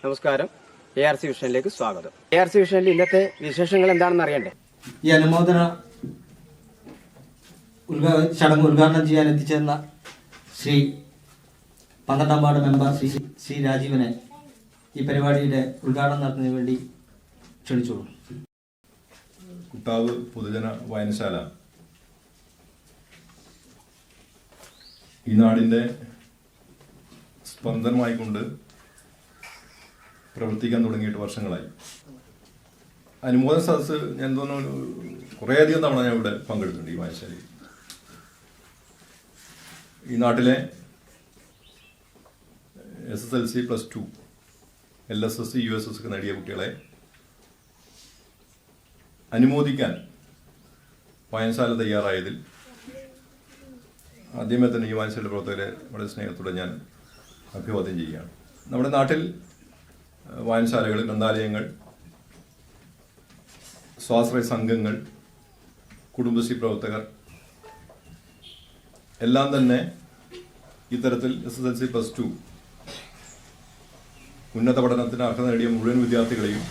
നമസ്കാരം. ARC വിഷനിലേക്ക് സ്വാഗതം. ARC വിഷനിൽ ഇന്നത്തെ വിശേഷങ്ങൾ എന്താണെന്ന് അറിയണ്ടേ? ഈ അനുമോദന ചടങ്ങ് ഉദ്ഘാടനം ചെയ്യാൻ എത്തിച്ചേർന്ന ശ്രീ 12ാം വാർഡ് മെമ്പർ ശ്രീ രാജീവനെ ഈ പരിപാടിയുടെ ഉദ്ഘാടനം നടത്തുന്നതിന് വേണ്ടി ക്ഷണിച്ചോളൂ. കുട്ടാവ് പൊതുജന വായനശാല ഈ നാടിൻ്റെ സ്പന്ദനമായിക്കൊണ്ട് പ്രവർത്തിക്കാൻ തുടങ്ങിയിട്ട് വർഷങ്ങളായി. അനുമോദന സദസ്സ് ഞാൻ തോന്നുന്നു കുറേയധികം തവണ ഞാൻ ഇവിടെ പങ്കെടുത്തിട്ടുണ്ട്. ഈ വായനശാലയിൽ ഈ നാട്ടിലെ SSLC +2 LSS USS ഒക്കെ നേടിയ കുട്ടികളെ അനുമോദിക്കാൻ വായനശാല തയ്യാറായതിൽ ആദ്യമേ തന്നെ ഈ വായനശാല പ്രവർത്തകരെ വളരെ സ്നേഹത്തോടെ ഞാൻ അഭിവാദ്യം ചെയ്യുകയാണ്. നമ്മുടെ നാട്ടിൽ വായനശാലകൾ, ഗ്രന്ഥാലയങ്ങൾ, സ്വാശ്രയ സംഘങ്ങൾ, കുടുംബശ്രീ പ്രവർത്തകർ എല്ലാം തന്നെ ഇത്തരത്തിൽ SSLC +2 ഉന്നത പഠനത്തിന് അർഹത നേടിയ മുഴുവൻ വിദ്യാർത്ഥികളെയും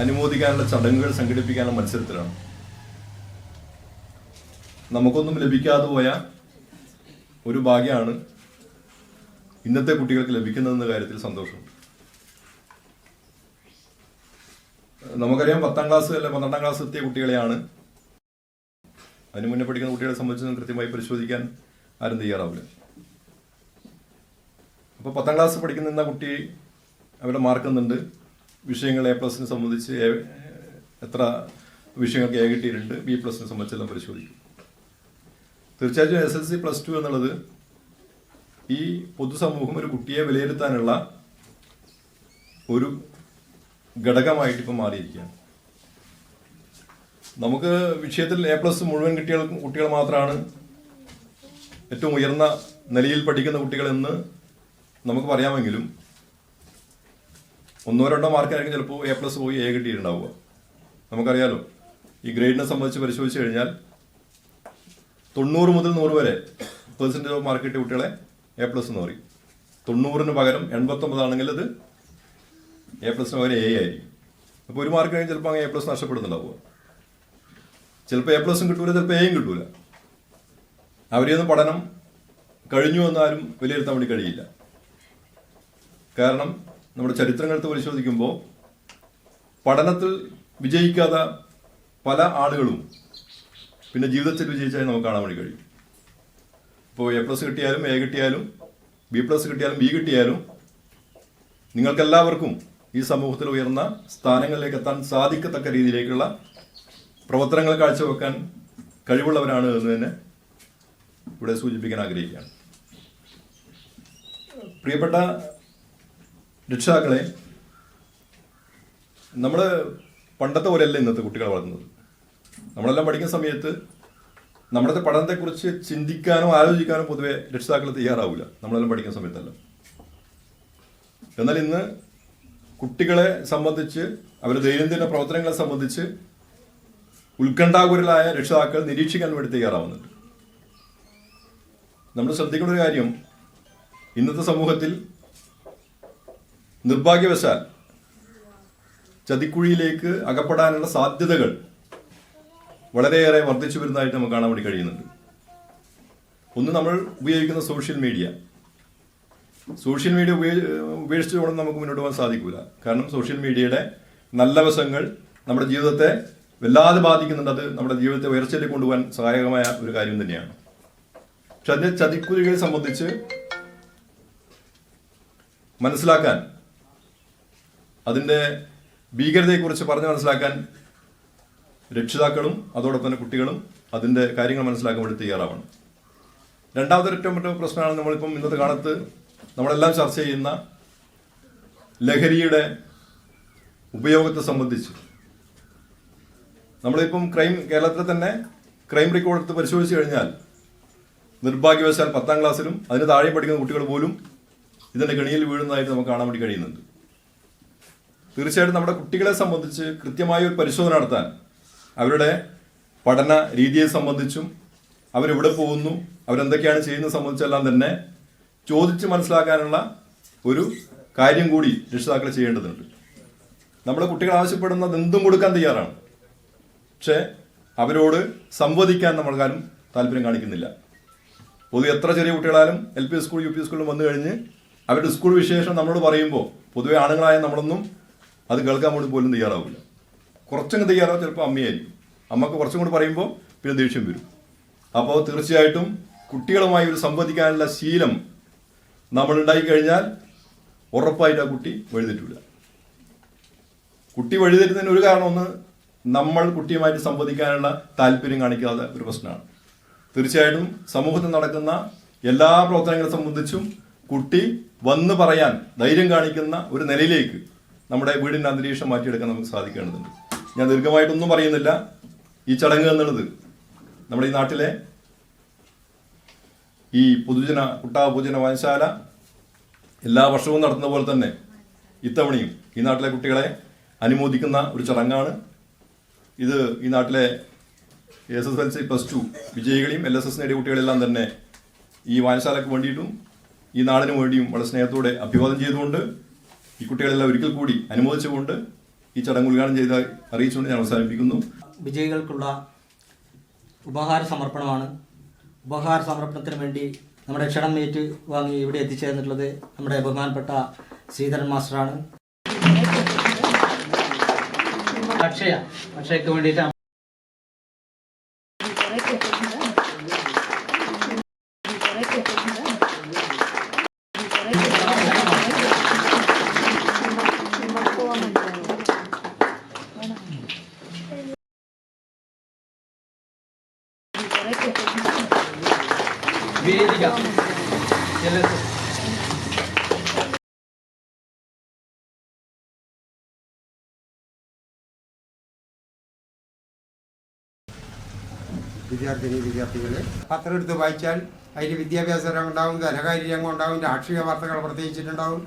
അനുമോദിക്കാനുള്ള ചടങ്ങുകൾ സംഘടിപ്പിക്കാനുള്ള മത്സരത്തിലാണ്. നമുക്കൊന്നും ലഭിക്കാതെ പോയ ഒരു ഭാഗ്യമാണ് ഇന്നത്തെ കുട്ടികൾക്ക് ലഭിക്കുന്നതെന്ന കാര്യത്തിൽ സന്തോഷമുണ്ട്. നമുക്കറിയാം 10ാം ക്ലാസ് അല്ലെ 12ാം ക്ലാസ് എത്തിയ കുട്ടികളെയാണ്. അതിന് മുന്നേ പഠിക്കുന്ന കുട്ടികളെ സംബന്ധിച്ച് കൃത്യമായി പരിശോധിക്കാൻ ആരും തയ്യാറാവില്ല. അപ്പോൾ 10ാം ക്ലാസ് പഠിക്കുന്ന കുട്ടി അവരുടെ മാർക്ക് എന്നുണ്ട്, വിഷയങ്ങൾ A+നെ സംബന്ധിച്ച് എത്ര വിഷയങ്ങൾക്ക് A കിട്ടിയിട്ടുണ്ട്, B+നെ സംബന്ധിച്ചെല്ലാം പരിശോധിക്കും. തീർച്ചയായിട്ടും SSLC +2 എന്നുള്ളത് ഈ പൊതുസമൂഹം ഒരു കുട്ടിയെ വിലയിരുത്താനുള്ള ഒരു ഘടകമായിട്ട് ഇപ്പം മാറിയിരിക്കുകയാണ്. നമുക്ക് വിഷയത്തിൽ A+ മുഴുവൻ കുട്ടികൾ മാത്രമാണ് ഏറ്റവും ഉയർന്ന നിലയിൽ പഠിക്കുന്ന കുട്ടികളെന്ന് നമുക്ക് പറയാമെങ്കിലും 1-2 മാർക്കായിരിക്കും ചിലപ്പോൾ A+ പോയി A കിട്ടിയിട്ടുണ്ടാവുക. നമുക്കറിയാലോ, ഈ ഗ്രേഡിനെ സംബന്ധിച്ച് പരിശോധിച്ച് കഴിഞ്ഞാൽ 90 മുതൽ 100 വരെ % മാർക്ക് കിട്ടിയ കുട്ടികളെ A+ എന്ന് പറയും. 90-ന് പകരം 89 ആണെങ്കിൽ അത് A+ന് പകരം A ആയിരിക്കും. അപ്പോൾ ഒരു മാർക്ക് കഴിഞ്ഞ് ചിലപ്പോൾ അങ്ങനെ A+ നഷ്ടപ്പെടുന്നുണ്ടാവുക. ചിലപ്പോൾ A+ കിട്ടൂല, ചിലപ്പോൾ Aയും കിട്ടൂല. അവരെയൊന്നും പഠനം കഴിഞ്ഞു എന്നാലും വിലയിരുത്താൻ വേണ്ടി കഴിയില്ല. കാരണം നമ്മുടെ ചരിത്രങ്ങളെടുത്ത് പരിശോധിക്കുമ്പോൾ പഠനത്തിൽ വിജയിക്കാത്ത പല ആളുകളും പിന്നെ ജീവിതത്തിൽ വിജയിച്ചാൽ നമുക്ക് കാണാൻ വേണ്ടി കഴിയും. ഇപ്പോൾ A+ കിട്ടിയാലും A കിട്ടിയാലും B+ കിട്ടിയാലും B കിട്ടിയാലും നിങ്ങൾക്കെല്ലാവർക്കും ഈ സമൂഹത്തിൽ ഉയർന്ന സ്ഥാനങ്ങളിലേക്ക് എത്താൻ സാധിക്കത്തക്ക രീതിയിലേക്കുള്ള പ്രവർത്തനങ്ങൾ കാഴ്ചവെക്കാൻ കഴിവുള്ളവരാണ് എന്ന് തന്നെ ഇവിടെ സൂചിപ്പിക്കാൻ ആഗ്രഹിക്കുകയാണ്. പ്രിയപ്പെട്ട രക്ഷിതാക്കളെ, നമ്മൾ പണ്ടത്തെ പോലെയല്ല ഇന്നത്തെ കുട്ടികളെ വളർത്തുന്നത്. നമ്മളെല്ലാം പഠിക്കുന്ന സമയത്ത് നമ്മുടെ പഠനത്തെക്കുറിച്ച് ചിന്തിക്കാനോ ആലോചിക്കാനോ പൊതുവെ രക്ഷിതാക്കൾ തയ്യാറാവില്ല, നമ്മളെല്ലാം പഠിക്കുന്ന സമയത്തല്ല. എന്നാൽ ഇന്ന് കുട്ടികളെ സംബന്ധിച്ച്, അവരുടെ ദൈനംദിന പ്രവർത്തനങ്ങളെ സംബന്ധിച്ച് ഉത്കണ്ഠാകുലരായ രക്ഷിതാക്കൾ നിരീക്ഷിക്കാൻ വേണ്ടി തയ്യാറാവുന്നുണ്ട്. നമ്മൾ ശ്രദ്ധിക്കുന്ന ഒരു കാര്യം, ഇന്നത്തെ സമൂഹത്തിൽ നിർഭാഗ്യവശാൽ ചതിക്കുഴിയിലേക്ക് അകപ്പെടാനുള്ള സാധ്യതകൾ വളരെയേറെ വർദ്ധിച്ചു വരുന്നതായിട്ട് നമുക്ക് കാണാൻ വേണ്ടി കഴിയുന്നുണ്ട്. ഒന്ന്, നമ്മൾ ഉപയോഗിക്കുന്ന സോഷ്യൽ മീഡിയ ഉപേക്ഷിച്ചുകൊണ്ട് നമുക്ക് മുന്നോട്ട് പോകാൻ സാധിക്കില്ല. കാരണം സോഷ്യൽ മീഡിയയുടെ നല്ല വശങ്ങൾ നമ്മുടെ ജീവിതത്തെ വല്ലാതെ ബാധിക്കുന്നുണ്ട്. അത് നമ്മുടെ ജീവിതത്തെ ഉയർച്ചയിലേക്ക് കൊണ്ടുപോകാൻ സഹായകമായ ഒരു കാര്യം തന്നെയാണ്. പക്ഷെ അതിന്റെ ചതിക്കുഴികളെ സംബന്ധിച്ച് മനസ്സിലാക്കാൻ, അതിന്റെ ഭീകരതയെക്കുറിച്ച് പറഞ്ഞ് മനസ്സിലാക്കാൻ രക്ഷിതാക്കളും അതോടൊപ്പം തന്നെ കുട്ടികളും അതിന്റെ കാര്യങ്ങൾ മനസ്സിലാക്കാൻ വേണ്ടി തയ്യാറാവണം. രണ്ടാമത്തെ ഏറ്റവും വലിയ പ്രശ്നമാണ് നമ്മളിപ്പം ഇന്നത്തെ കാലത്ത് നമ്മളെല്ലാം ചർച്ച ചെയ്യുന്ന ലഹരിയുടെ ഉപയോഗത്തെ സംബന്ധിച്ച്. നമ്മളിപ്പം കേരളത്തിൽ തന്നെ ക്രൈം റെക്കോർഡ് എടുത്ത് പരിശോധിച്ചു കഴിഞ്ഞാൽ നിർഭാഗ്യവശാൽ 10ാം ക്ലാസ്സിലും അതിന് താഴെ പഠിക്കുന്ന കുട്ടികൾ പോലും ഇതിന്റെ കെണിയിൽ വീഴുന്നതായിട്ട് നമുക്ക് കാണാൻ വേണ്ടി കഴിയുന്നുണ്ട്. തീർച്ചയായിട്ടും നമ്മുടെ കുട്ടികളെ സംബന്ധിച്ച് കൃത്യമായ ഒരു പരിശോധന നടത്താൻ, അവരുടെ പഠന രീതിയെ സംബന്ധിച്ചും അവരെവിടെ പോകുന്നു, അവരെന്തൊക്കെയാണ് ചെയ്യുന്നത് സംബന്ധിച്ചെല്ലാം തന്നെ ചോദിച്ച് മനസ്സിലാക്കാനുള്ള ഒരു കാര്യം കൂടി രക്ഷിതാക്കൾ ചെയ്യേണ്ടതുണ്ട്. നമ്മുടെ കുട്ടികൾ ആവശ്യപ്പെടുന്നത് എന്തും കൊടുക്കാൻ തയ്യാറാണ്. പക്ഷേ അവരോട് സംവദിക്കാൻ നമ്മൾക്കാരും താല്പര്യം കാണിക്കുന്നില്ല. പൊതുവെ എത്ര ചെറിയ കുട്ടികളാലും LP സ്കൂൾ UP സ്കൂളിലും വന്നു കഴിഞ്ഞ് അവരുടെ സ്കൂൾ വിശേഷം നമ്മളോട് പറയുമ്പോൾ പൊതുവെ ആണുങ്ങളായ നമ്മളൊന്നും അത് കേൾക്കാൻ വേണ്ടി പോലും തയ്യാറാവില്ല. കുറച്ചങ്ങ് തയ്യാറാവും ചിലപ്പോൾ അമ്മയായിരിക്കും. അമ്മക്ക് കുറച്ചും കൂടി പറയുമ്പോൾ പിന്നെ ദേഷ്യം വരും. അപ്പോൾ തീർച്ചയായിട്ടും കുട്ടികളുമായി ഒരു സംവദിക്കാനുള്ള ശീലം നമ്മൾ ഉണ്ടായിക്കഴിഞ്ഞാൽ ഉറപ്പായിട്ട് ആ കുട്ടി വഴിതെറ്റില്ല. കുട്ടി വഴിതെറ്റുന്നതിന് ഒരു കാരണം ഒന്ന്, നമ്മൾ കുട്ടിയുമായിട്ട് സംവദിക്കാനുള്ള താല്പര്യം കാണിക്കാത്ത ഒരു പ്രശ്നമാണ്. തീർച്ചയായിട്ടും സമൂഹത്തിൽ നടക്കുന്ന എല്ലാ പ്രവർത്തനങ്ങളെ സംബന്ധിച്ചും കുട്ടി വന്ന് പറയാൻ ധൈര്യം കാണിക്കുന്ന ഒരു നിലയിലേക്ക് നമ്മുടെ വീടിന്റെ അന്തരീക്ഷം മാറ്റിയെടുക്കാൻ നമുക്ക് സാധിക്കേണ്ടതുണ്ട്. ഞാൻ ദീർഘമായിട്ടൊന്നും പറയുന്നില്ല. ഈ ചടങ്ങ് എന്നുള്ളത് നമ്മുടെ ഈ നാട്ടിലെ ഈ കുട്ടാപൂജന വായനശാല എല്ലാ വർഷവും നടത്തുന്ന പോലെ തന്നെ ഇത്തവണയും ഈ നാട്ടിലെ കുട്ടികളെ അനുമോദിക്കുന്ന ഒരു ചടങ്ങാണ് ഇത്. ഈ നാട്ടിലെ SSLC +2 വിജയികളെയും LSS നേടിയ കുട്ടികളെല്ലാം തന്നെ ഈ വായനശാലയ്ക്ക് വേണ്ടിയിട്ടും ഈ നാടിന് വേണ്ടിയും വളരെ സ്നേഹത്തോടെ അഭിവാദം ചെയ്തുകൊണ്ട് ഈ കുട്ടികളെല്ലാം ഒരിക്കൽ കൂടി അനുമോദിച്ചുകൊണ്ട് ഈ ചടങ്ങ് ഉദ്ഘാടനം ചെയ്ത് അറിയിച്ചുകൊണ്ട് ഞാൻ അവസാനിപ്പിക്കുന്നു. വിജയികൾക്കുള്ള ഉപഹാര സമർപ്പണമാണ്. ഉപഹാര സമർപ്പണത്തിന് വേണ്ടി നമ്മുടെ ക്ഷണം ഏറ്റു വാങ്ങി ഇവിടെ എത്തിച്ചേർന്നിട്ടുള്ളത് നമ്മുടെ ബഹുമാനപ്പെട്ട ശ്രീധരൻ മാസ്റ്ററാണ്. അക്ഷയക്ക് വേണ്ടിയിട്ട് വേദിക വിദ്യാർത്ഥികളെ പത്രം എടുത്ത് വായിച്ചാൽ അതിൽ വിദ്യാഭ്യാസ രംഗം ഉണ്ടാവും, ധനകാര്യ രംഗം ഉണ്ടാവും, രാഷ്ട്രീയ വാർത്തകൾ പ്രത്യേകിച്ചിട്ടുണ്ടാവും.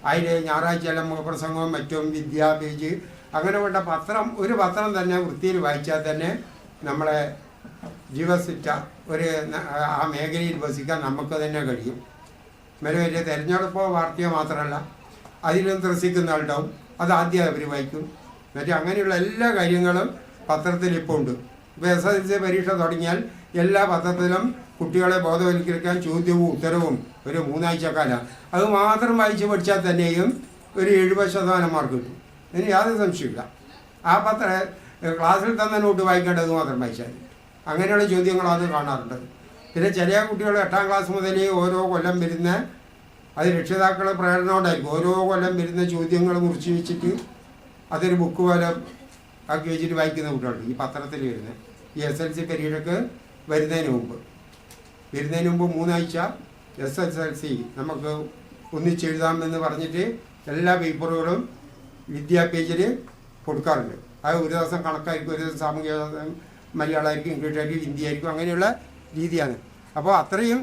അതിൽ ഞായറാഴ്ച മുഖപ്രസംഗവും മറ്റും പേജ് അങ്ങനെ വേണ്ട ഒരു പത്രം തന്നെ വൃത്തിയിൽ വായിച്ചാൽ തന്നെ നമ്മളെ ജീവസിറ്റ ആ മേഖലയിൽ വസിക്കാൻ നമുക്ക് തന്നെ കഴിയും. വലിയ തിരഞ്ഞെടുപ്പോ വാർത്തയോ മാത്രമല്ല, അതിലും ത്രസിക്കുന്ന ആളുണ്ടാവും, അത് ആദ്യം അവർ വായിക്കും. അങ്ങനെയുള്ള എല്ലാ കാര്യങ്ങളും പത്രത്തിൽ ഇപ്പോൾ ഉണ്ട്. ഇപ്പോൾ SSLC പരീക്ഷ തുടങ്ങിയാൽ എല്ലാ പത്രത്തിലും കുട്ടികളെ ബോധവൽക്കരിക്കാൻ ചോദ്യവും ഉത്തരവും ഒരു 3 ആഴ്ചക്കാലം അത് മാത്രം വായിച്ച് പഠിച്ചാൽ തന്നെയും ഒരു 70% മാർക്ക് കിട്ടും. ഇതിന് യാതൊരു സംശയമില്ല. ആ ക്ലാസ്സിൽ തന്നെ നോട്ട് വായിക്കേണ്ടത് മാത്രം വായിച്ചാൽ അങ്ങനെയുള്ള ചോദ്യങ്ങളാണ് കാണാറുണ്ട്. പിന്നെ ചില കുട്ടികൾ 8ാം ക്ലാസ് മുതൽ ഓരോ കൊല്ലം വരുന്ന അത് രക്ഷിതാക്കളെ പ്രേരണയോടായിരിക്കും. ഓരോ കൊല്ലം വരുന്ന ചോദ്യങ്ങൾ മുറിച്ച് വെച്ചിട്ട് അതൊരു ബുക്ക് പോലെ ആക്കി വെച്ചിട്ട് വായിക്കുന്ന കുട്ടികളുണ്ട്. ഈ പത്രത്തിൽ വരുന്ന ഈ SSLC പരീക്ഷയ്ക്ക് വരുന്നതിന് മുമ്പ് 3 ആഴ്ച SSLC നമുക്ക് ഒന്നിച്ചെഴുതാമെന്ന് പറഞ്ഞിട്ട് എല്ലാ പേപ്പറുകളും വിദ്യാപേജിൽ കൊടുക്കാറുണ്ട്. അത് ഒരു ദിവസം കണക്കായിരിക്കും, ഒരു ദിവസം സാമൂഹിക മലയാളമായിരിക്കും, ഇംഗ്ലീഷായിരിക്കും, ഹിന്ദി ആയിരിക്കും, അങ്ങനെയുള്ള രീതിയാണ്. അപ്പോൾ അത്രയും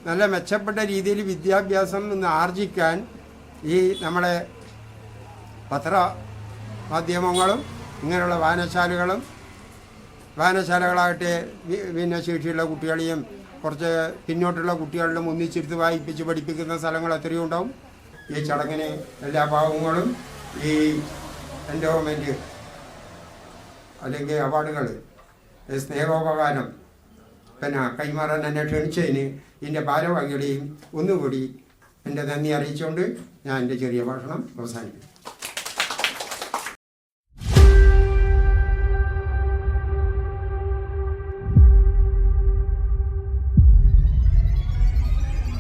നല്ല മെച്ചപ്പെട്ട രീതിയിൽ വിദ്യാഭ്യാസം ഒന്ന് ആർജിക്കാൻ ഈ നമ്മുടെ പത്രമാധ്യമങ്ങളും ഇങ്ങനെയുള്ള വായനശാലകളാകട്ടെ ഭിന്നശേഷിയുള്ള കുട്ടികളെയും കുറച്ച് പിന്നോട്ടുള്ള കുട്ടികളിലും ഒന്നിച്ചെടുത്ത് വായിപ്പിച്ച് പഠിപ്പിക്കുന്ന സ്ഥലങ്ങൾ എത്രയും ഉണ്ടാവും. ഈ ചടങ്ങിന് എല്ലാ ഭാഗങ്ങളും ഈ എൻഡോമെൻറ്റ് അല്ലെങ്കിൽ അവാർഡുകൾ സ്നേഹോപകാരം കൈമാറാൻ എന്നെ ക്ഷണിച്ചതിന് ഇതിൻ്റെ ഭാരവാഹികളെയും ഒന്നുകൂടി എൻ്റെ നന്ദി അറിയിച്ചുകൊണ്ട് ഞാൻ എൻ്റെ ചെറിയ ഭാഷണം അവസാനിപ്പിക്കും.